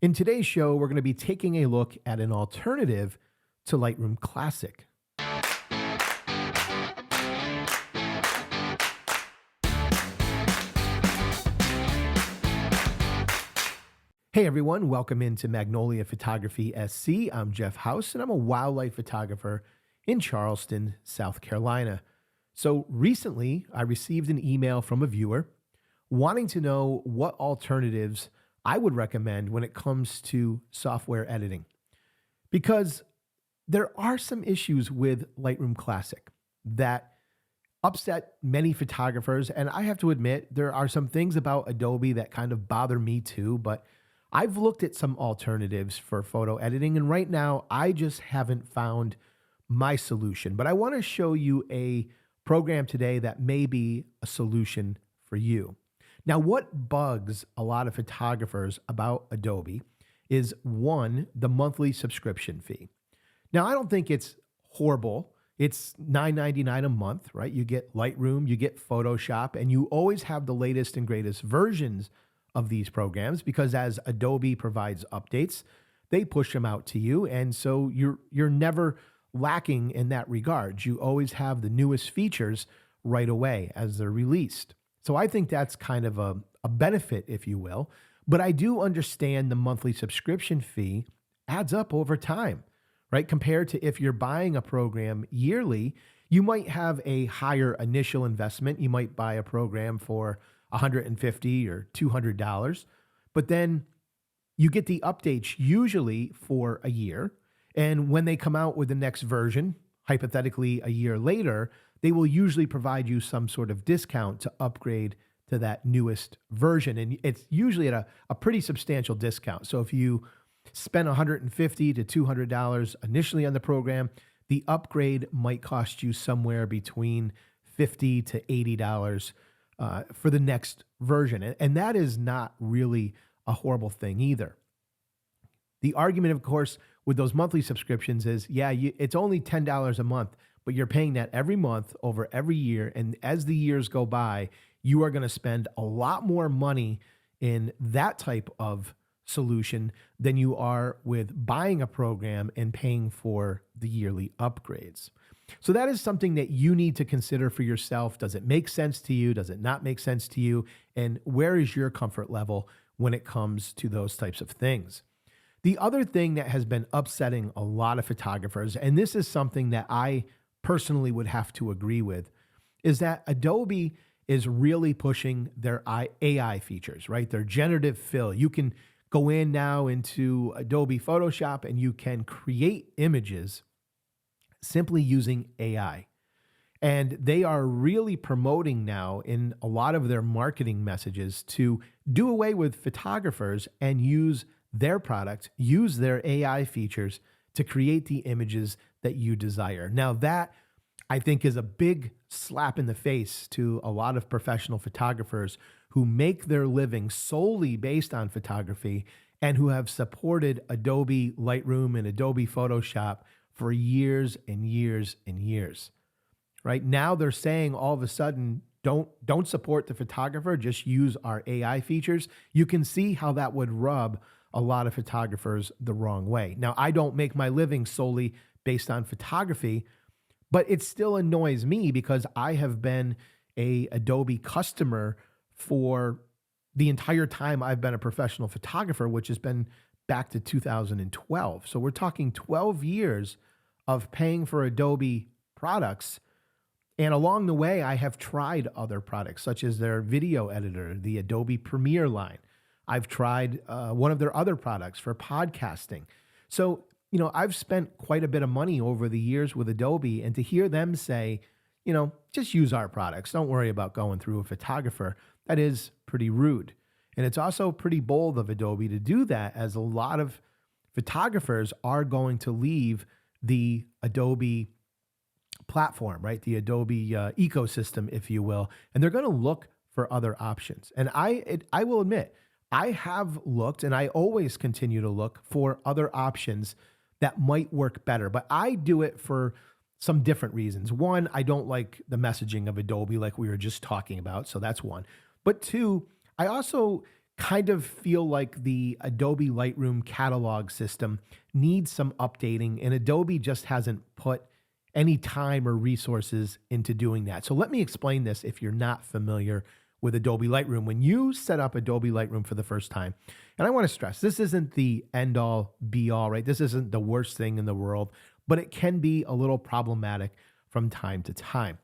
In today's show, we're going to be taking a look at an alternative to Lightroom Classic. Hey everyone, welcome into Magnolia Photography SC. I'm Jeff House and I'm a wildlife photographer in Charleston, South Carolina. So recently I received an email from a viewer wanting to know what alternatives I would recommend when it comes to software editing. Because there are some issues with Lightroom Classic that upset many photographers. And I have to admit, there are some things about Adobe that kind of bother me too, but I've looked at some alternatives for photo editing, and right now I just haven't found my solution. But I want to show you a program today that may be a solution for you. Now, what bugs a lot of photographers about Adobe is, one, the monthly subscription fee. Now, I don't think it's horrible. It's $9.99 a month, right? You get Lightroom, you get Photoshop, and you always have the latest and greatest versions of these programs because as Adobe provides updates, they push them out to you. And so you're never lacking in that regard. You always have the newest features right away as they're released. So I think that's kind of a benefit, if you will. But I do understand the monthly subscription fee adds up over time, right? Compared to if you're buying a program yearly, you might have a higher initial investment. You might buy a program for $150 or $200, but then you get the updates usually for a year. And when they come out with the next version, hypothetically a year later, they will usually provide you some sort of discount to upgrade to that newest version. And it's usually at a pretty substantial discount. So if you spend $150 to $200 initially on the program, the upgrade might cost you somewhere between $50 to $80 for the next version. And that is not really a horrible thing either. The argument, of course, with those monthly subscriptions is, it's only $10 a month, but you're paying that every month over every year. And as the years go by, you are going to spend a lot more money in that type of solution than you are with buying a program and paying for the yearly upgrades. So that is something that you need to consider for yourself. Does it make sense to you? Does it not make sense to you? And where is your comfort level when it comes to those types of things? The other thing that has been upsetting a lot of photographers, and this is something that I personally would have to agree with, is that Adobe is really pushing their AI features, right? Their generative fill. You can go in now into Adobe Photoshop and you can create images simply using AI. And they are really promoting now in a lot of their marketing messages to do away with photographers and use their product, use their AI features to create the images that you desire. Now that, I think, is a big slap in the face to a lot of professional photographers who make their living solely based on photography and who have supported Adobe Lightroom and Adobe Photoshop for years and years and years. Right now, they're saying all of a sudden, don't support the photographer, just use our AI features. You can see how that would rub a lot of photographers the wrong way. Now, I don't make my living solely based on photography, but it still annoys me because I have been a Adobe customer for the entire time I've been a professional photographer, which has been back to 2012. So we're talking 12 years of paying for Adobe products. And along the way, I have tried other products, such as their video editor, the Adobe Premiere line. I've tried one of their other products for podcasting. So, I've spent quite a bit of money over the years with Adobe, and to hear them say, just use our products, don't worry about going through a photographer, that is pretty rude. And it's also pretty bold of Adobe to do that, as a lot of photographers are going to leave the Adobe platform, right? The Adobe ecosystem, if you will, and they're going to look for other options. And I will admit, I have looked, and I always continue to look for other options that might work better, but I do it for some different reasons. One, I don't like the messaging of Adobe like we were just talking about, so that's one. But two, I also kind of feel like the Adobe Lightroom catalog system needs some updating, and Adobe just hasn't put any time or resources into doing that. So let me explain this if you're not familiar with Adobe Lightroom. When you set up Adobe Lightroom for the first time, and I want to stress, this isn't the end all be all, right? This isn't the worst thing in the world, but it can be a little problematic from time to time.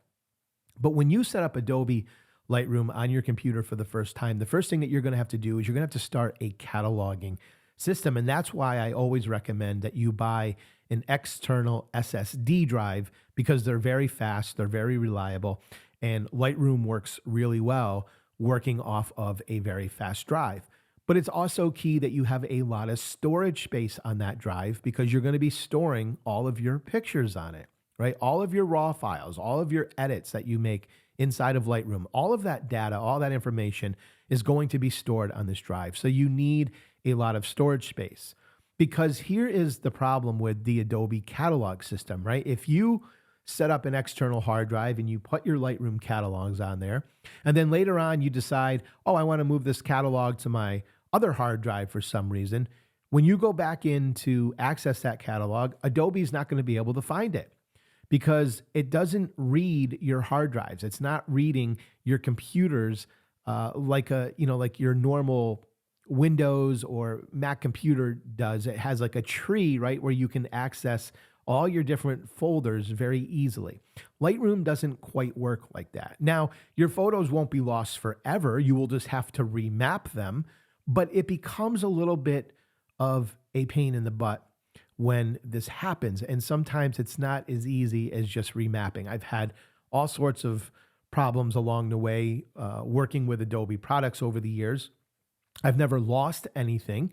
But when you set up Adobe Lightroom on your computer for the first time, the first thing that you're going to have to do is you're going to have to start a cataloging system. And that's why I always recommend that you buy an external SSD drive, because they're very fast, they're very reliable, and Lightroom works really well working off of a very fast drive. But it's also key that you have a lot of storage space on that drive, because you're going to be storing all of your pictures on it, right? All of your raw files, all of your edits that you make inside of Lightroom, all of that data, all that information is going to be stored on this drive. So you need a lot of storage space, because here is the problem with the Adobe catalog system, right? If you set up an external hard drive and you put your Lightroom catalogs on there, and then later on you decide, oh, I want to move this catalog to my other hard drive for some reason, when you go back in to access that catalog, Adobe is not going to be able to find it, because it doesn't read your hard drives. It's not reading your computers like your normal Windows or Mac computer does. It has like a tree, right, where you can access all your different folders very easily. Lightroom doesn't quite work like that. Now, your photos won't be lost forever. You will just have to remap them, but it becomes a little bit of a pain in the butt when this happens. And sometimes it's not as easy as just remapping. I've had all sorts of problems along the way working with Adobe products over the years. I've never lost anything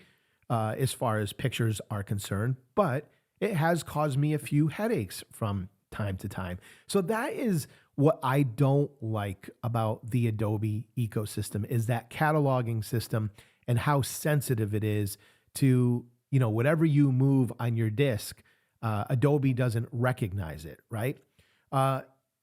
as far as pictures are concerned, but it has caused me a few headaches from time to time. So that is what I don't like about the Adobe ecosystem, is that cataloging system and how sensitive it is to, whatever you move on your disk, Adobe doesn't recognize it, right?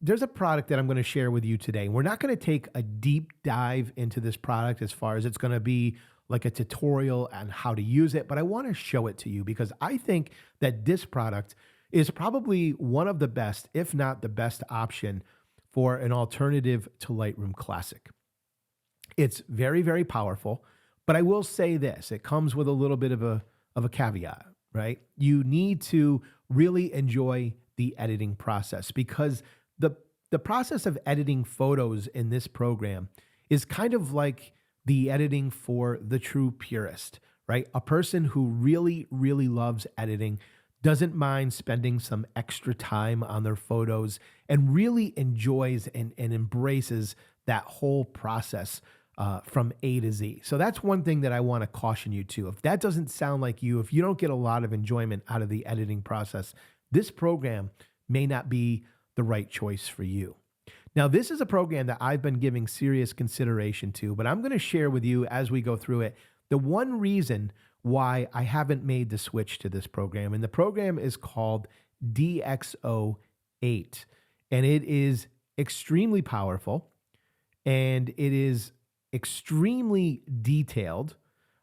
There's a product that I'm going to share with you today. We're not going to take a deep dive into this product as far as it's going to be like a tutorial on how to use it, but I want to show it to you because I think that this product is probably one of the best, if not the best option for an alternative to Lightroom Classic. It's very, very powerful, but I will say this, it comes with a little bit of a caveat, right? You need to really enjoy the editing process, because the process of editing photos in this program is kind of like the editing for the true purist, right? A person who really, really loves editing, doesn't mind spending some extra time on their photos, and really enjoys and embraces that whole process from A to Z. So that's one thing that I want to caution you to. If that doesn't sound like you, if you don't get a lot of enjoyment out of the editing process, this program may not be the right choice for you. Now, this is a program that I've been giving serious consideration to, but I'm going to share with you as we go through it the one reason why I haven't made the switch to this program. And the program is called DxO 8. And it is extremely powerful and it is extremely detailed,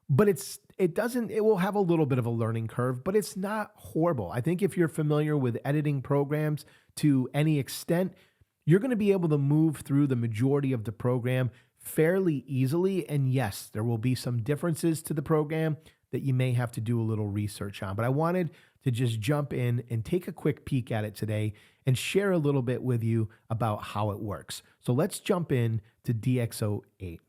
but it will have a little bit of a learning curve, but it's not horrible. I think if you're familiar with editing programs to any extent, you're going to be able to move through the majority of the program fairly easily. And yes, there will be some differences to the program that you may have to do a little research on. But I wanted to just jump in and take a quick peek at it today and share a little bit with you about how it works. So let's jump in to DxO 8.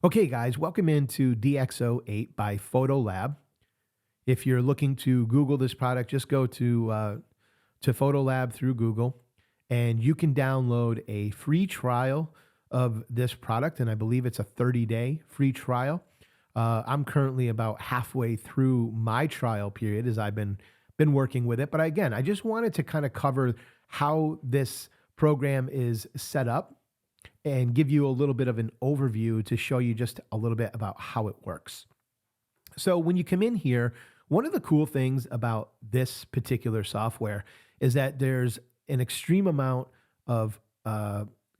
Okay, guys, welcome into DxO 8 by Photolab. If you're looking to Google this product, just go to Photolab through Google, and you can download a free trial of this product, and I believe it's a 30-day free trial. I'm currently about halfway through my trial period as I've been working with it. But again, I just wanted to kind of cover how this program is set up and give you a little bit of an overview to show you just a little bit about how it works. So when you come in here, one of the cool things about this particular software is that there's an extreme amount of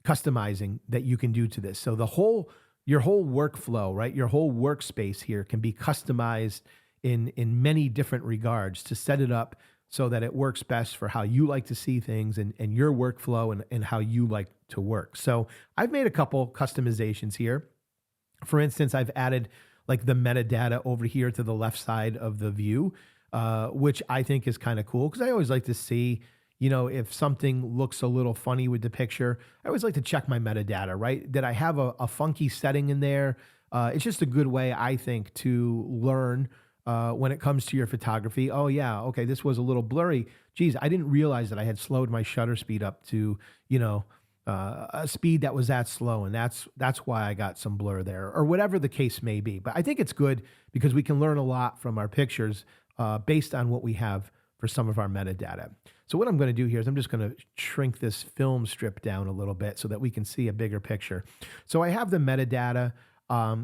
customizing that you can do to this. So the whole your whole workflow, right? Your whole workspace here can be customized in many different regards to set it up so that it works best for how you like to see things and your workflow and how you like to work. So I've made a couple customizations here. For instance, I've added like the metadata over here to the left side of the view, which I think is kind of cool because I always like to see, if something looks a little funny with the picture, I always like to check my metadata, right? Did I have a funky setting in there? It's just a good way, I think, to learn when it comes to your photography. Oh yeah, okay, this was a little blurry. Geez, I didn't realize that I had slowed my shutter speed up to, a speed that was that slow, and that's why I got some blur there, or whatever the case may be. But I think it's good because we can learn a lot from our pictures based on what we have for some of our metadata. So what I'm going to do here is I'm just going to shrink this film strip down a little bit so that we can see a bigger picture. So I have the metadata.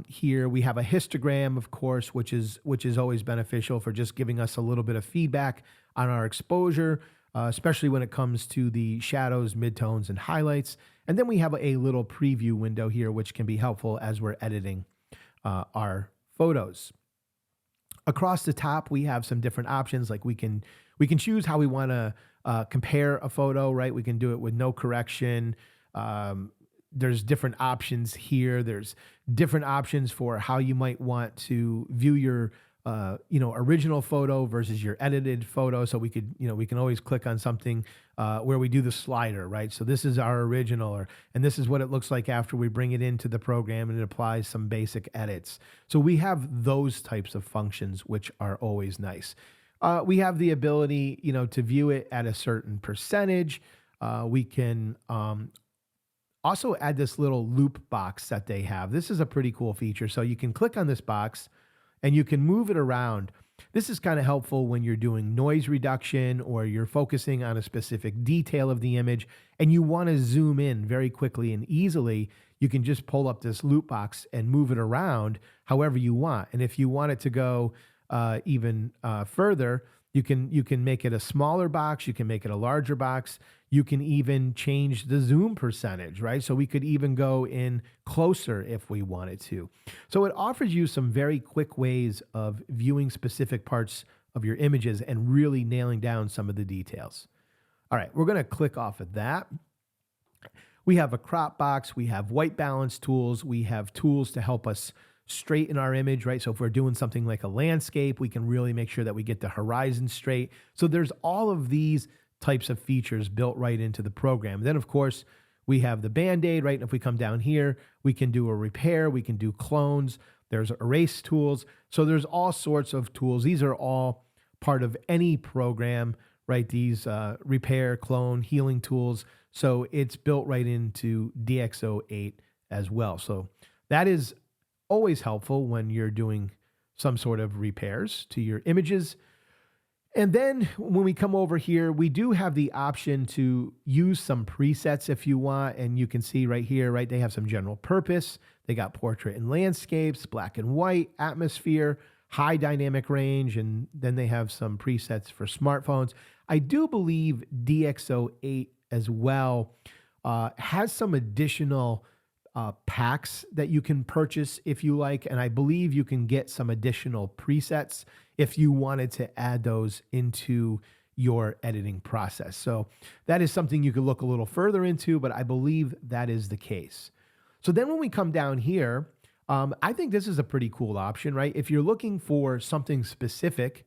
Here we have a histogram, of course, which is always beneficial for just giving us a little bit of feedback on our exposure, especially when it comes to the shadows, midtones, and highlights. And then we have a little preview window here, which can be helpful as we're editing our photos. Across the top, we have some different options. Like we can choose how we want to compare a photo, right? We can do it with no correction. There's different options here. There's different options for how you might want to view your, original photo versus your edited photo. So we can always click on something where we do the slider, right? So this is our original, and this is what it looks like after we bring it into the program and it applies some basic edits. So we have those types of functions, which are always nice. We have the ability, to view it at a certain percentage. We can also add this little loop box that they have. This is a pretty cool feature. So you can click on this box and you can move it around. This is kind of helpful when you're doing noise reduction or you're focusing on a specific detail of the image and you want to zoom in very quickly and easily. You can just pull up this loop box and move it around however you want. And if you want it to go even further, you can make it a smaller box. You can make it a larger box. You can even change the zoom percentage, right? So we could even go in closer if we wanted to. So it offers you some very quick ways of viewing specific parts of your images and really nailing down some of the details. All right, we're going to click off of that. We have a crop box. We have white balance tools. We have tools to help us straighten our image, right? So if we're doing something like a landscape, we can really make sure that we get the horizon straight. So there's all of these types of features built right into the program. Then, of course, we have the Band-Aid, right? And if we come down here, we can do a repair, we can do clones, there's erase tools. So there's all sorts of tools. These are all part of any program, right? These repair, clone, healing tools. So it's built right into DxO 8 as well. So that is always helpful when you're doing some sort of repairs to your images. And then when we come over here, we do have the option to use some presets if you want. And you can see right here, right, they have some general purpose. They got portrait and landscapes, black and white, atmosphere, high dynamic range, and then they have some presets for smartphones. I do believe DxO 8 as well has some additional packs that you can purchase if you like. And I believe you can get some additional presets if you wanted to add those into your editing process. So that is something you could look a little further into, but I believe that is the case. So then when we come down here, I think this is a pretty cool option, right? If you're looking for something specific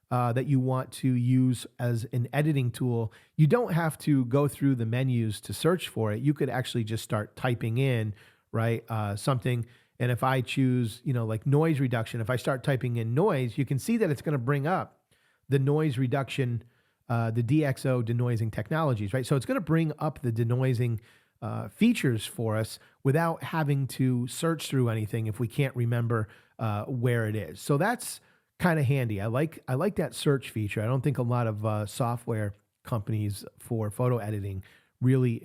that you want to use as an editing tool, you don't have to go through the menus to search for it. You could actually just start typing in, right, something. And if I choose, like noise reduction, if I start typing in noise, you can see that it's going to bring up the noise reduction, the DxO denoising technologies, right? So it's going to bring up the denoising features for us without having to search through anything if we can't remember where it is. So that's kind of handy. I like that search feature. I don't think a lot of software companies for photo editing really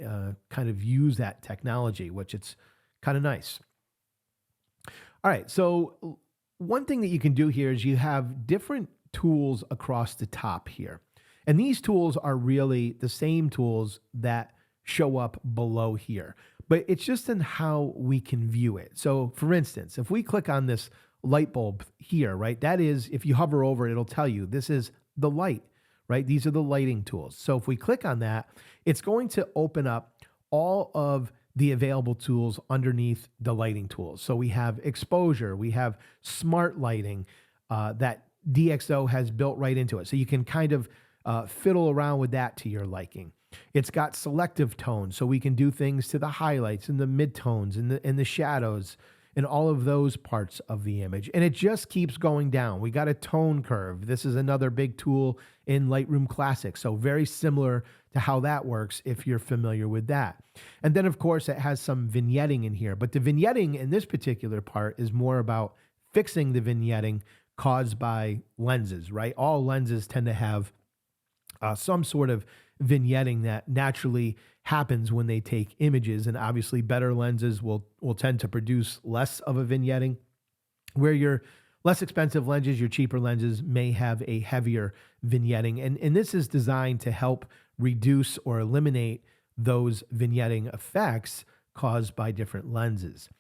kind of use that technology, which it's kind of nice. All right, so one thing that you can do here is you have different tools across the top here. And these tools are really the same tools that show up below here. but it's just in how we can view it. So for instance, if we click on this light bulb here, right, that is, if you hover over it, it'll tell you this is the light, right? These are the lighting tools. So if we click on that, it's going to open up all of the available tools underneath the lighting tools. So we have exposure, we have smart lighting that DxO has built right into it. So you can kind of fiddle around with that to your liking. It's got selective tones, so we can do things to the highlights and the midtones and the shadows and all of those parts of the image. And it just keeps going down. We got a tone curve. This is another big tool in Lightroom Classic. So very similar to how that works if you're familiar with that. And then of course it has some vignetting in here, but the vignetting in this particular part is more about fixing the vignetting caused by lenses, right? All lenses tend to have some sort of vignetting that naturally happens when they take images, and obviously better lenses will tend to produce less of a vignetting, where your less expensive lenses, your cheaper lenses, may have a heavier vignetting, and this is designed to help reduce or eliminate those vignetting effects caused by different lenses.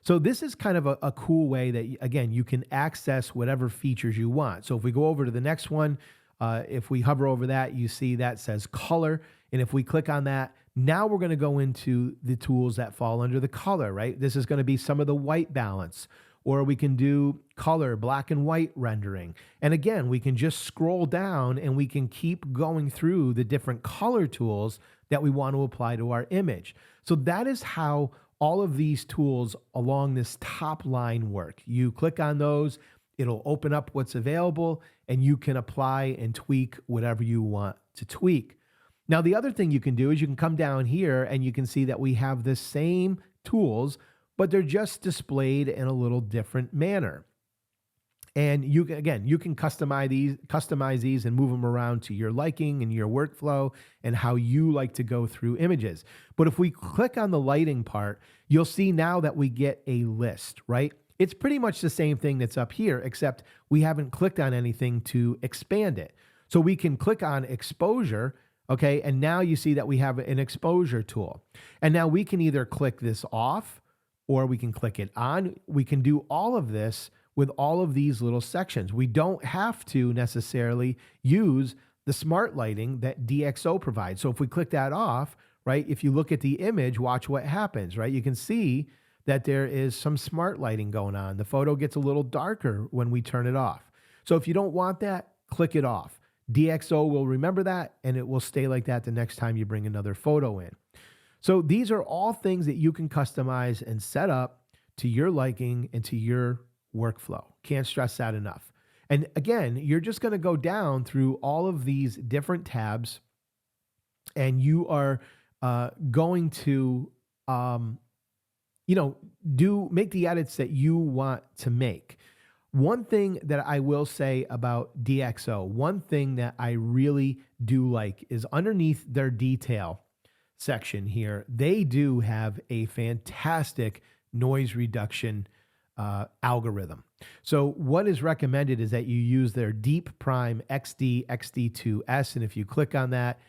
So this is kind of a cool way that, again, you can access whatever features you want. So if we go over to the next one, if we hover over that, you see that says color. And if we click on that, now we're going to go into the tools that fall under the color, right? This is going to be some of the white balance, or we can do color, black and white rendering. And again, we can just scroll down and we can keep going through the different color tools that we want to apply to our image. So that is how all of these tools along this top line work. You click on those, it'll open up what's available, and you can apply and tweak whatever you want to tweak. Now, the other thing you can do is you can come down here and you can see that we have the same tools, but they're just displayed in a little different manner. And you can customize these and move them around to your liking and your workflow and how you like to go through images. But if we click on the lighting part, you'll see now that we get a list, right? It's pretty much the same thing that's up here, except we haven't clicked on anything to expand it. So we can click on exposure, okay? And now you see that we have an exposure tool. And now we can either click this off or we can click it on. We can do all of this with all of these little sections. We don't have to necessarily use the smart lighting that DxO provides. So if we click that off, right? If you look at the image, watch what happens, right? You can see that there is some smart lighting going on. The photo gets a little darker when we turn it off. So if you don't want that, click it off. DxO will remember that, and it will stay like that the next time you bring another photo in. So these are all things that you can customize and set up to your liking and to your workflow. Can't stress that enough. And again, you're just going to go down through all of these different tabs, and you are going to make the edits that you want to make. One thing that I will say about DxO, one thing that I really do like is underneath their detail section here, they do have a fantastic noise reduction algorithm. So what is recommended is that you use their Deep Prime XD XD2S, and if you click on that,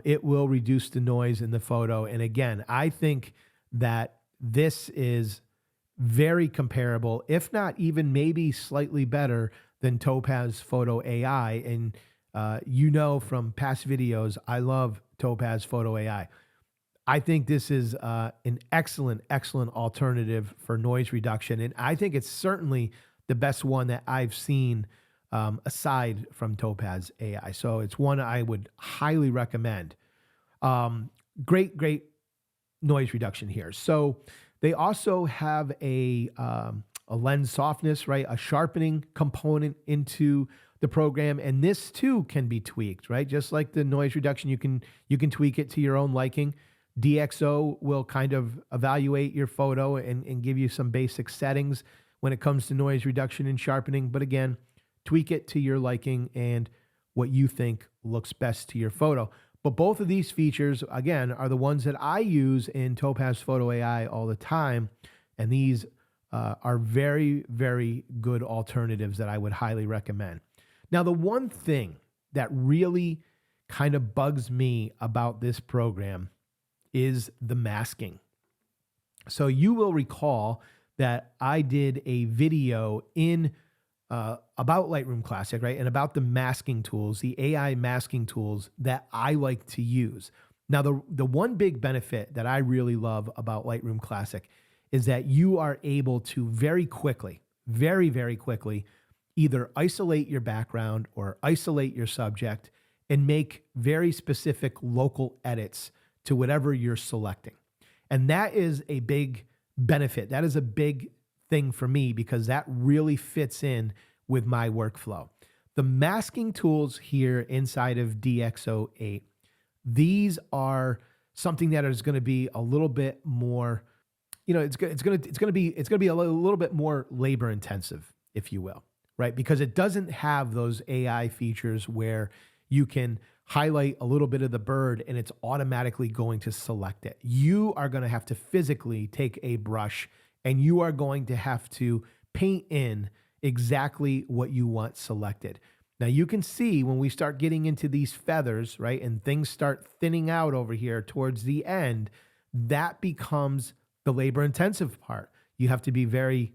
it will reduce the noise in the photo. And again, I think that this is very comparable, if not even maybe slightly better than Topaz Photo AI. And from past videos, I love Topaz Photo AI. I think this is an excellent alternative for noise reduction. And I think it's certainly the best one that I've seen aside from Topaz AI. So it's one I would highly recommend. Great noise reduction here. So they also have a lens softness, right? A sharpening component into the program. And this too can be tweaked, right? Just like the noise reduction, you can tweak it to your own liking. DxO will kind of evaluate your photo and give you some basic settings when it comes to noise reduction and sharpening. But again, tweak it to your liking and what you think looks best to your photo. But both of these features, again, are the ones that I use in Topaz Photo AI all the time. And these are very, very good alternatives that I would highly recommend. Now, the one thing that really kind of bugs me about this program is the masking. So you will recall that I did a video in about Lightroom Classic, right? And about the masking tools, the AI masking tools that I like to use. Now, the one big benefit that I really love about Lightroom Classic is that you are able to very quickly, very, very quickly, either isolate your background or isolate your subject and make very specific local edits to whatever you're selecting. And that is a big benefit. That is a big thing for me because that really fits in with my workflow. The masking tools here inside of DxO 8, these are something that is going to be a little bit more, it's going to be a little bit more labor intensive, if you will, right? Because it doesn't have those AI features where you can highlight a little bit of the bird and it's automatically going to select it. You are going to have to physically take a brush and you are going to have to paint in exactly what you want selected. Now you can see when we start getting into these feathers, right, and things start thinning out over here towards the end, that becomes the labor intensive part. You have to be very,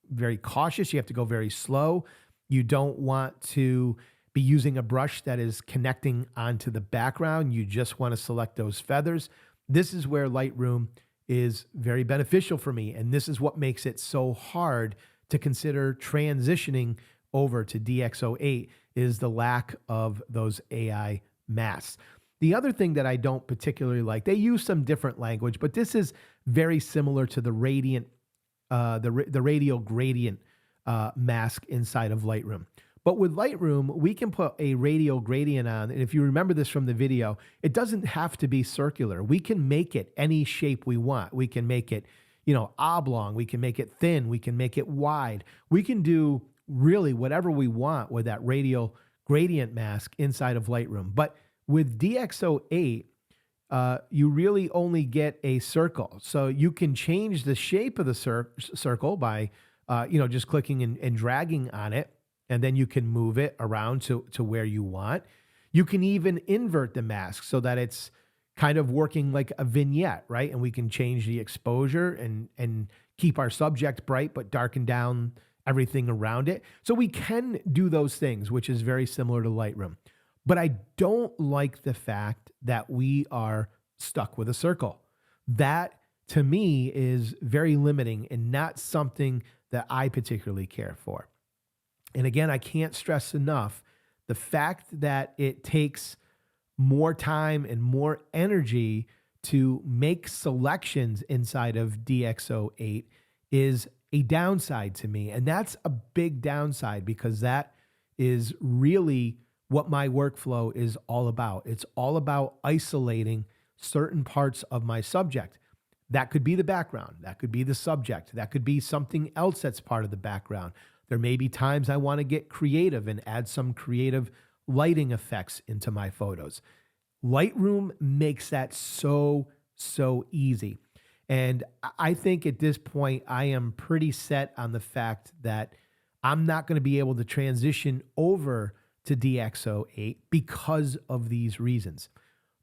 very cautious. You have to go very slow. You don't want to be using a brush that is connecting onto the background. You just want to select those feathers. This is where Lightroom is very beneficial for me. And this is what makes it so hard to consider transitioning over to DxO 8 is the lack of those AI masks. The other thing that I don't particularly like, they use some different language, but this is very similar to the radial gradient mask inside of Lightroom. But with Lightroom, we can put a radial gradient on. And if you remember this from the video, it doesn't have to be circular. We can make it any shape we want. We can make it, oblong. We can make it thin. We can make it wide. We can do really whatever we want with that radial gradient mask inside of Lightroom. But with DxO 8, you really only get a circle. So you can change the shape of the circle by, just clicking and dragging on it. And then you can move it around to where you want. You can even invert the mask so that it's kind of working like a vignette, right? And we can change the exposure and keep our subject bright, but darken down everything around it. So we can do those things, which is very similar to Lightroom. But I don't like the fact that we are stuck with a circle. That, to me, is very limiting and not something that I particularly care for. And again, I can't stress enough the fact that it takes more time and more energy to make selections inside of DxO 8 is a downside to me. And that's a big downside because that is really what my workflow is all about. It's all about isolating certain parts of my subject. That could be the background. That could be the subject. That could be something else that's part of the background. There may be times I want to get creative and add some creative lighting effects into my photos. Lightroom makes that so easy. And I think at this point, I am pretty set on the fact that I'm not going to be able to transition over to DxO 8 because of these reasons.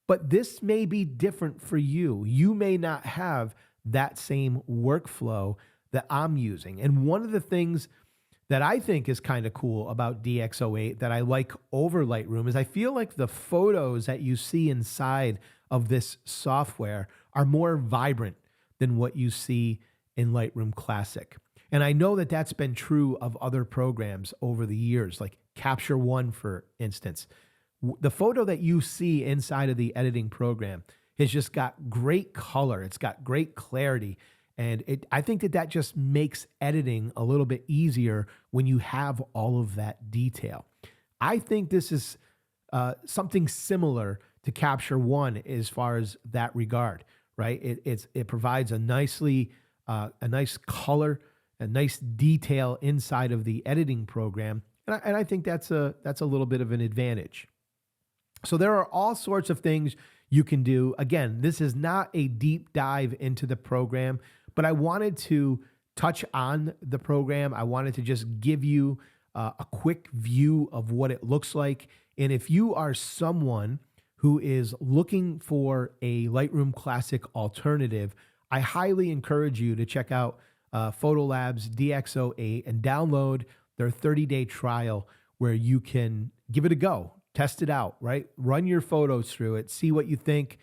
But this may be different for you. You may not have that same workflow that I'm using. And one of the things that I think is kind of cool about DxO 8 that I like over Lightroom is I feel like the photos that you see inside of this software are more vibrant than what you see in Lightroom Classic. And I know that that's been true of other programs over the years, like Capture One, for instance. The photo that you see inside of the editing program has just got great color. It's got great clarity. And I think that just makes editing a little bit easier when you have all of that detail. I think this is something similar to Capture One as far as that regard, right? It provides a nice color, a nice detail inside of the editing program, and I think that's a little bit of an advantage. So there are all sorts of things you can do. Again, this is not a deep dive into the program, but I wanted to touch on the program. I wanted to just give you a quick view of what it looks like. And if you are someone who is looking for a Lightroom Classic alternative, I highly encourage you to check out Photolab's DxO 8 and download their 30-day trial where you can give it a go, test it out, right? Run your photos through it, see what you think.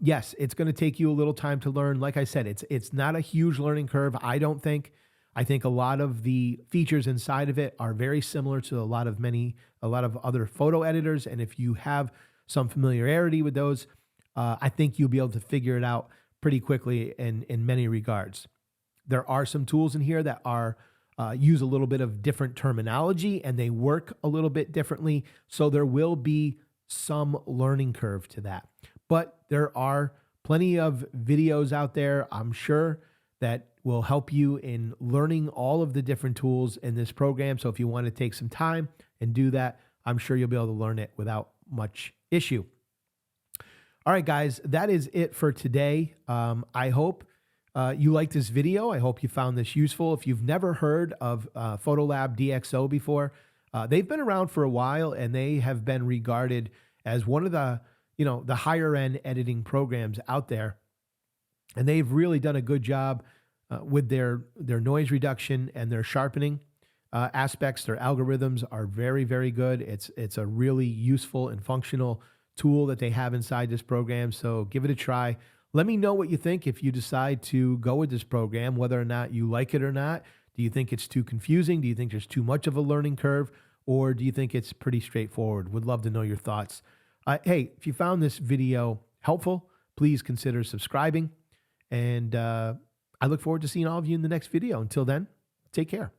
Yes, it's going to take you a little time to learn. Like I said, it's not a huge learning curve, I don't think. I think a lot of the features inside of it are very similar to a lot of other photo editors. And if you have some familiarity with those, I think you'll be able to figure it out pretty quickly in many regards. There are some tools in here that are use a little bit of different terminology and they work a little bit differently. So there will be some learning curve to that. But there are plenty of videos out there, I'm sure, that will help you in learning all of the different tools in this program. So if you want to take some time and do that, I'm sure you'll be able to learn it without much issue. All right, guys, that is it for today. I hope you liked this video. I hope you found this useful. If you've never heard of Photolab DxO before, they've been around for a while and they have been regarded as one of the higher end editing programs out there. And they've really done a good job with their noise reduction and their sharpening aspects. Their algorithms are very, very good. It's a really useful and functional tool that they have inside this program. So give it a try. Let me know what you think if you decide to go with this program, whether or not you like it or not. Do you think it's too confusing? Do you think there's too much of a learning curve? Or do you think it's pretty straightforward? Would love to know your thoughts. Hey, if you found this video helpful, please consider subscribing. And I look forward to seeing all of you in the next video. Until then, take care.